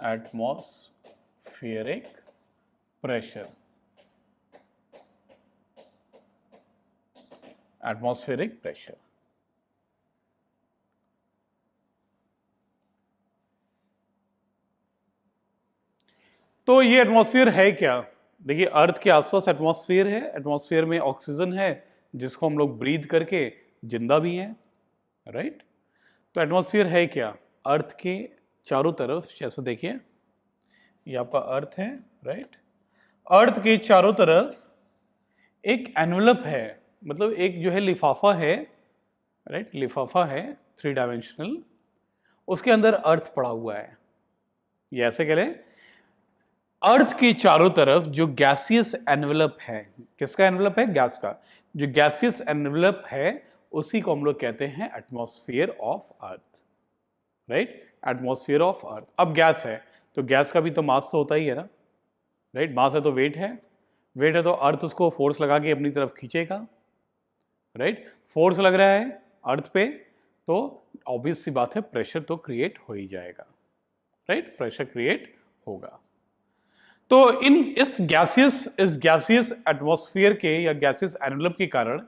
Atmospheric pressure, atmospheric pressure. तो ये atmosphere है क्या? देखिए, अर्थ के आसपास एटमॉस्फेयर है, एटमॉस्फेयर में ऑक्सीजन है जिसको हम लोग ब्रीथ करके जिंदा भी हैं, राइट। तो एटमॉस्फेयर है क्या? अर्थ के चारों तरफ, जैसे देखिए ये आपका अर्थ है, राइट। अर्थ के चारों तरफ एक एनवलप है, मतलब एक जो है लिफाफा है, राइट, लिफाफा है 3 डायमेंशनल, उसके अंदर अर्थ पड़ा हुआ है। ये ऐसे कह लें, अर्थ के चारों तरफ जो गैसियस एनवलप है, किसका एनवलप है? गैस का। जो गैसियस एनवलप है उसी को हम लोग कहते हैं atmosphere of earth, right, atmosphere of earth. अब गैस है तो गैस का भी तो मास तो होता ही है ना, राइट। मास है तो वेट है, वेट है तो अर्थ उसको फोर्स लगा के अपनी तरफ खींचेगा, राइट। फोर्स लग रहा है अर्थ पे तो ऑब्वियस सी बात है प्रेशर तो क्रिएट हो ही जाएगा, राइट, प्रेशर क्रिएट होगा। तो इस गैसियस एटमॉस्फेयर के या गैसियस एनवलप के कारण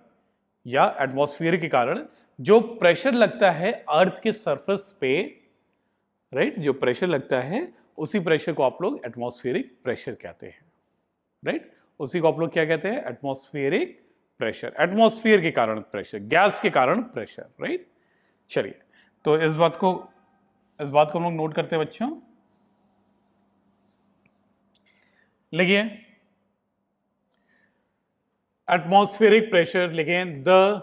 या एटमॉस्फेयर के कारण जो प्रेशर लगता है अर्थ के सरफेस पे, राइट, जो प्रेशर लगता है उसी प्रेशर को आप लोग एटमॉस्फेरिक प्रेशर कहते हैं, राइट। उसी को आप लोग क्या कहते हैं? Atmospheric pressure. एटमॉस्फेयर के कारण प्रेशर, गैस के कारण प्रेशर, राइट। चलिए, तो इस बात को हम लोग नोट करते हैं बच्चों। लिखिए एटमॉस्फेरिक प्रेशर, लिखिए the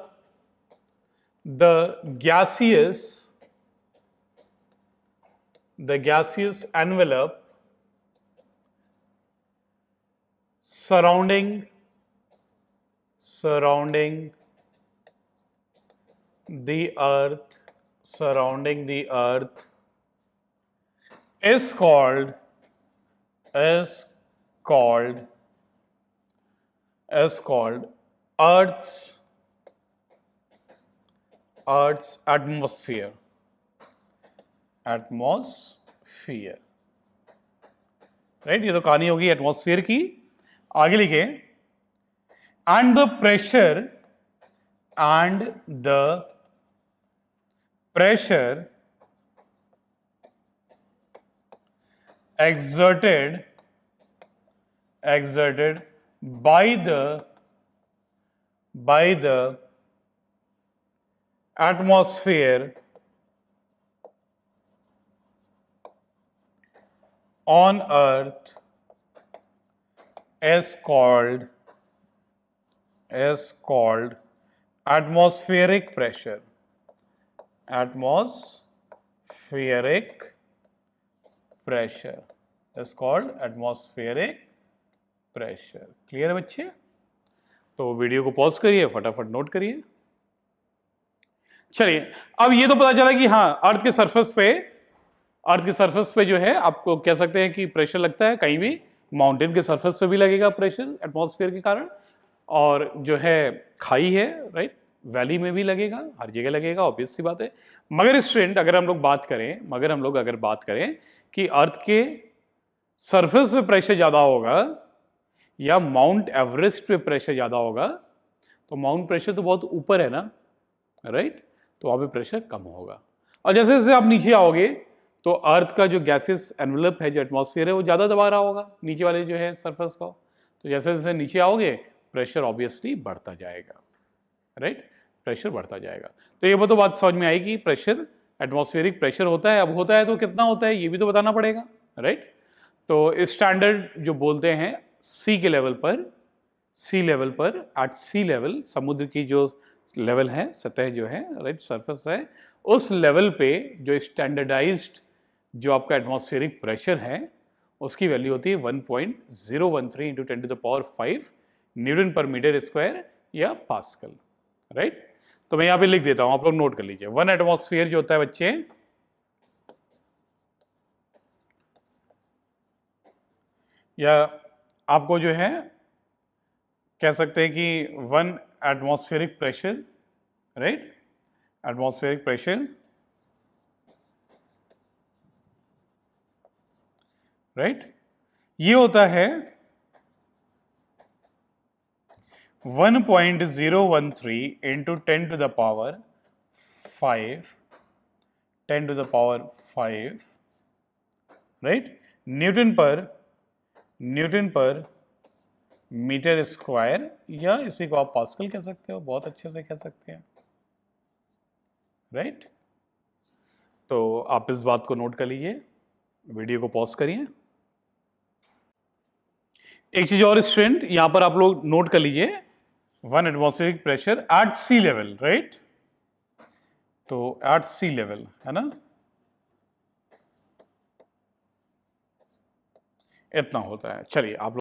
gaseous envelope surrounding the earth is called Earth's atmosphere, right. ये तो कहानी होगी एटमॉस्फेयर की। आगे लिखे and the pressure exerted by the atmosphere on earth is called atmospheric pressure, is called atmospheric pressure। Clear है बच्चे? तो वीडियो को पॉज करिए, फटाफट नोट करिए। चलिए, अब ये तो पता चला कि हाँ, अर्थ के सरफेस पे जो है आपको कह सकते हैं कि प्रेशर लगता है, कहीं भी माउंटेन के सरफेस पे भी लगेगा प्रेशर एटमॉस्फेयर के कारण, और जो है खाई है, राइट, वैली में भी लगेगा, हर जगह लगेगा, ऑब्वियस सी बात है। मगर स्टूडेंट, अगर हम लोग बात करें कि अर्थ के सरफेस पे प्रेशर ज्यादा होगा या माउंट एवरेस्ट पे प्रेशर ज्यादा होगा, तो माउंट प्रेशर तो बहुत ऊपर है ना, राइट, तो वहां पे प्रेशर कम होगा। और जैसे जैसे आप नीचे आओगे तो अर्थ का जो गैसेस एनवलप है, जो एटमॉस्फेयर है, वो ज्यादा दबा रहा होगा नीचे वाले जो है सरफेस को। तो जैसे जैसे नीचे आओगे प्रेशर ऑब्वियसली बढ़ता जाएगा, राइट, प्रेशर बढ़ता जाएगा। तो ये तो बात समझ में आएगी, प्रेशर एटमॉस्फेरिक प्रेशर होता है। अब होता है तो कितना होता है ये भी तो बताना पड़ेगा, राइट। तो स्टैंडर्ड जो बोलते हैं सी लेवल पर एट सी लेवल, समुद्र की जो लेवल है, सतह जो है, राइट, सरफेस है, उस लेवल पे जो स्टैंडर्डाइज्ड जो आपका एटमॉस्फेरिक प्रेशर है उसकी वैल्यू होती है 1.013 × 10⁵ न्यूटन पर मीटर स्क्वायर या पास्कल, राइट। तो मैं यहां पे लिख देता हूं, आप लोग नोट कर लीजिए। 1 एटमॉस्फेयर जो होता है बच्चे, या आपको जो है कह सकते हैं कि 1 atmospheric pressure, right, atmospheric pressure right? ये होता है 1.013 into 10 to the power 5, 10 to the power 5, right? Newton पर मीटर स्क्वायर, या इसी को आप पास्कल कह सकते हो, बहुत अच्छे से कह सकते हैं, राइट? तो आप इस बात को नोट कर लीजिए, वीडियो को पॉज करिए। एक चीज और स्टूडेंट यहां पर आप लोग नोट कर लीजिए, 1 atmospheric pressure at sea level, right? तो एट सी लेवल है ना, इतना होता है। चलिए आप लोग